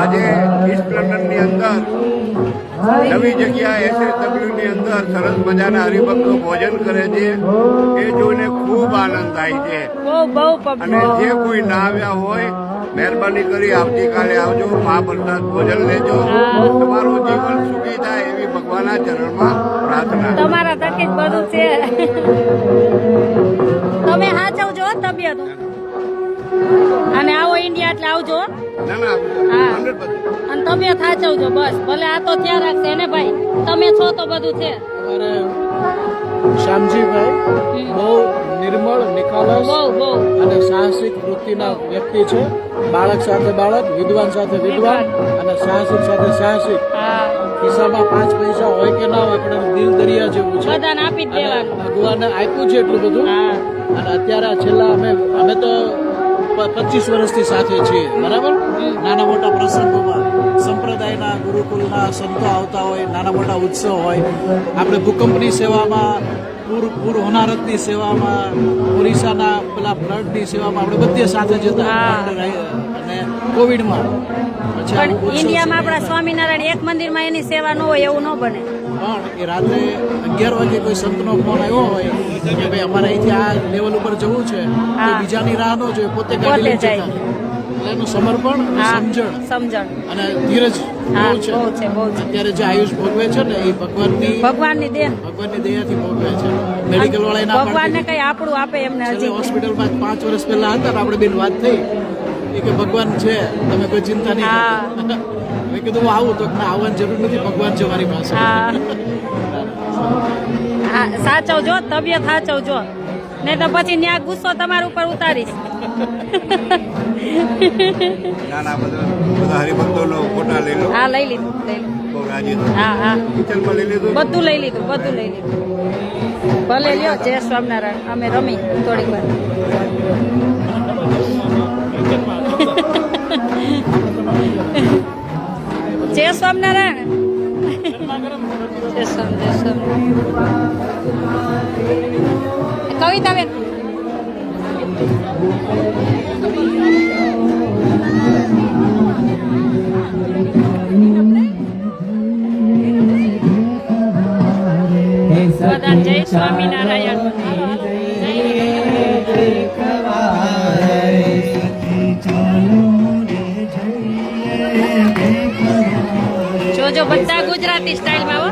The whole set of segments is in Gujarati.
આજે ઈસ્ટ લંડનની અંદર નવી જગ્યા SSW ની અંદર સરસ મજાના હરિભક્તો ભોજન કરે છે એ જોઈને ખૂબ આનંદ થાય છે અને જે કોઈ ના આવ્યા હોય મહેરબાની કરી આવતીકાલે આવજો, મહાપ્રસાદ ભોજન લેજો, તમારું જીવન સુખી થાય એવી ભગવાનના ચરણમાં પ્રાર્થના. તમારા તકે જ બધું છે. તમે સાચવજો તબિયત અને આવો ઇન્ડિયા એટલે આવજો. હા અને તબિયત સાચવજો બસ. ભલે આ તો ધ્યાન રાખશે ને ભાઈ, તમે છો તો બધું છે. શ્યામજીભાઈ બહુ નિર્મળ, નિખાલસ અને સાહસિક વૃત્તિના વ્યક્તિ છે. બાળક સાથે બાળક, વિદ્વાન સાથે વિદ્વાન અને સાહસિક સાથે સાહસિક. ખિસ્સામાં 5 પૈસા હોય કે ના હોય પણ દિલ દરિયા જેવું છે. બધાને આપી જ દેવાનું. ભગવાને આપ્યું છે એટલું બધું. અને અત્યારે છેલ્લા અમે તો 25 વર્ષથી સાથે છીએ, બરાબર. નાના મોટા પ્રસંગોમાં સંપ્રદાયના ગુરુકુલના સંતો આવતા હોય, નાના મોટા ઉત્સવ હોય, આપણે ભૂકંપની સેવામાં, પૂર હોનારતની સેવામાં, ઓરિસ્સાના પેલા ફ્લડની સેવામાં આપણે બધે સાથે જતા. અને કોવિડમાં પણ ઇન્ડિયામાં આપણા સ્વામિનારાયણ એક મંદિરમાં એની સેવા ન હોય એવું ન બને. પણ એ રાત્રે 11 વાગે કોઈ સંતનો ફોન આવ્યો હોય કે ભાઈ અમારે અહીંથી આ લેવલ ઉપર જવું છે, તો બીજાની રાહ ન જોઈએ, પોતે ગાડી લઈ જતા. એટલે એનું સમર્પણ, સમજણ અને ધીરજ બહુ છે. અત્યારે જે આયુષ ભોગવે છે ને એ ભગવાનની દયાથી ભોગવે છે. મેડિકલ વાળા ભગવાનને કઈ આપણું આપે એમને. હજી હોસ્પિટલમાં 5 વર્ષ પહેલા હતા, આપણે બેન વાત થઈ કે ભગવાન છે, તમે કોઈ ચિંતા નહીં. કીધું હું આવું તો મેં આવવાની જરૂર નથી, ભગવાન છે મારી પાસે. હા હા, સાચવજો, તબિયત સાચવજો, નહીં તો પછી ન્યા ગુસ્સો તમારા ઉપર ઉતારીશ. ના બધા હરિભક્તોનો ફોટા લઈ લો. હા, લઈ લીધું. બહુ રાજી થયો. હા હા, કિચનમાં લઈ લીધું. બધું લઈ લીધું. ભલે લ્યો, જય સ્વામિનારાયણ. અમે રમી થોડીક વાર. જય સ્વામિનારાયણ. જય સ્વામિનારાયણ. કવિતાબેન, બધા જય સ્વામિનારાયણ. જોજો બધા ગુજરાતી સ્ટાઇલમાં હો.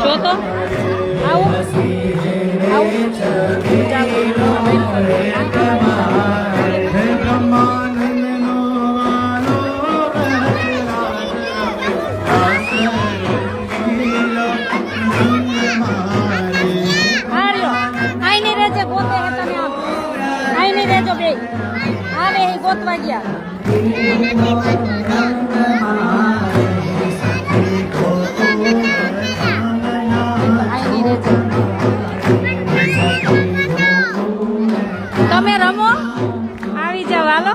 જો તો ગોતવા ગયા. તમે રમો, આવી જાવ, હાલો.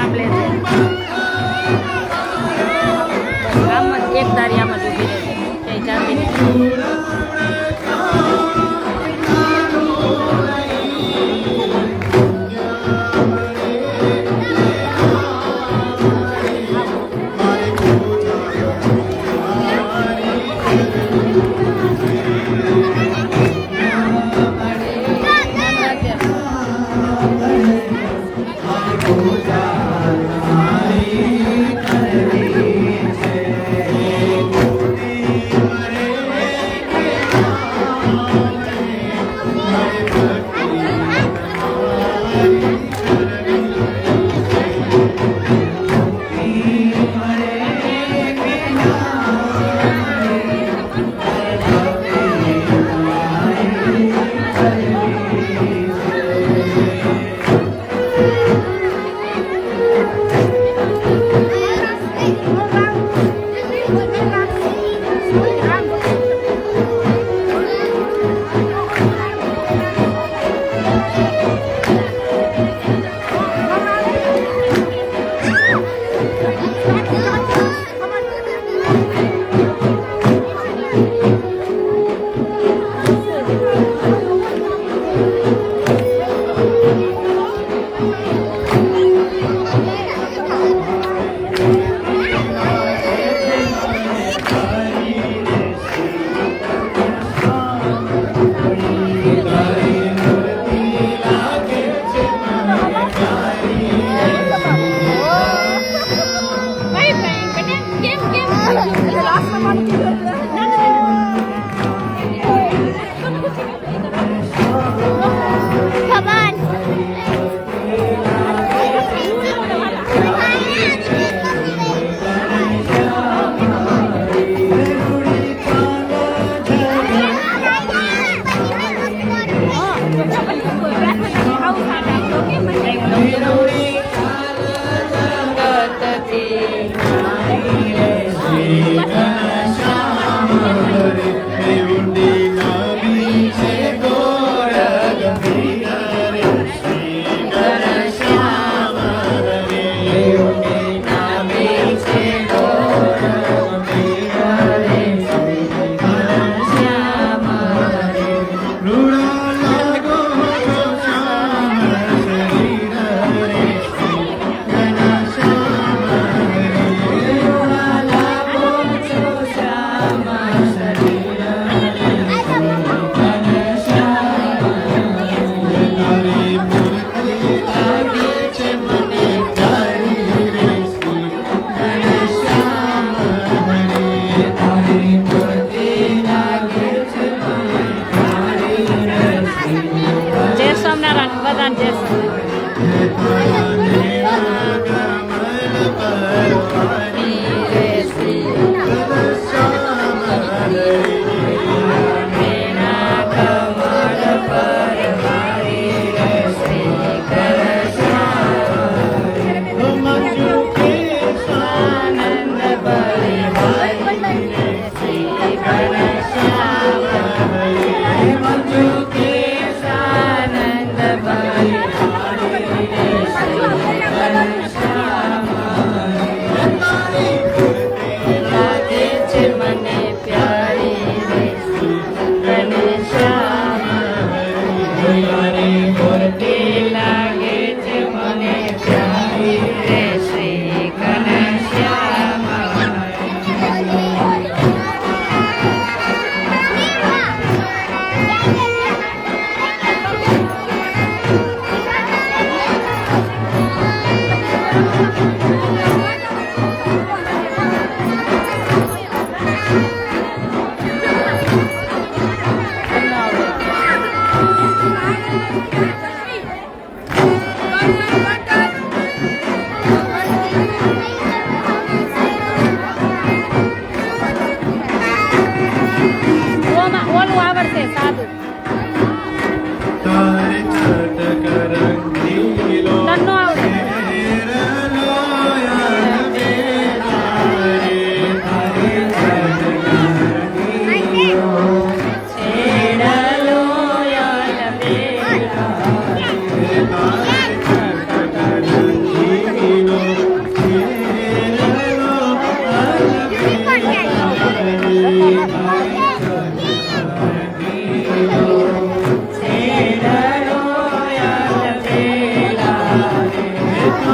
આમ લેજે. આમ જ એક તારી આમ જ ઊભી રહેજે. ક્યાંય જાતી નહીં.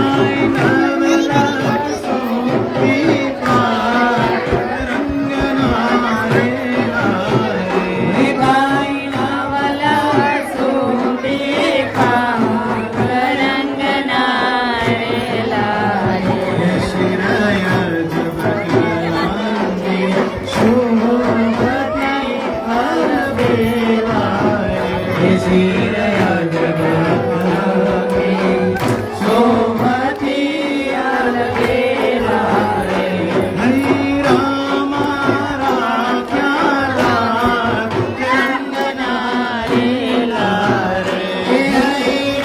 નારાયણ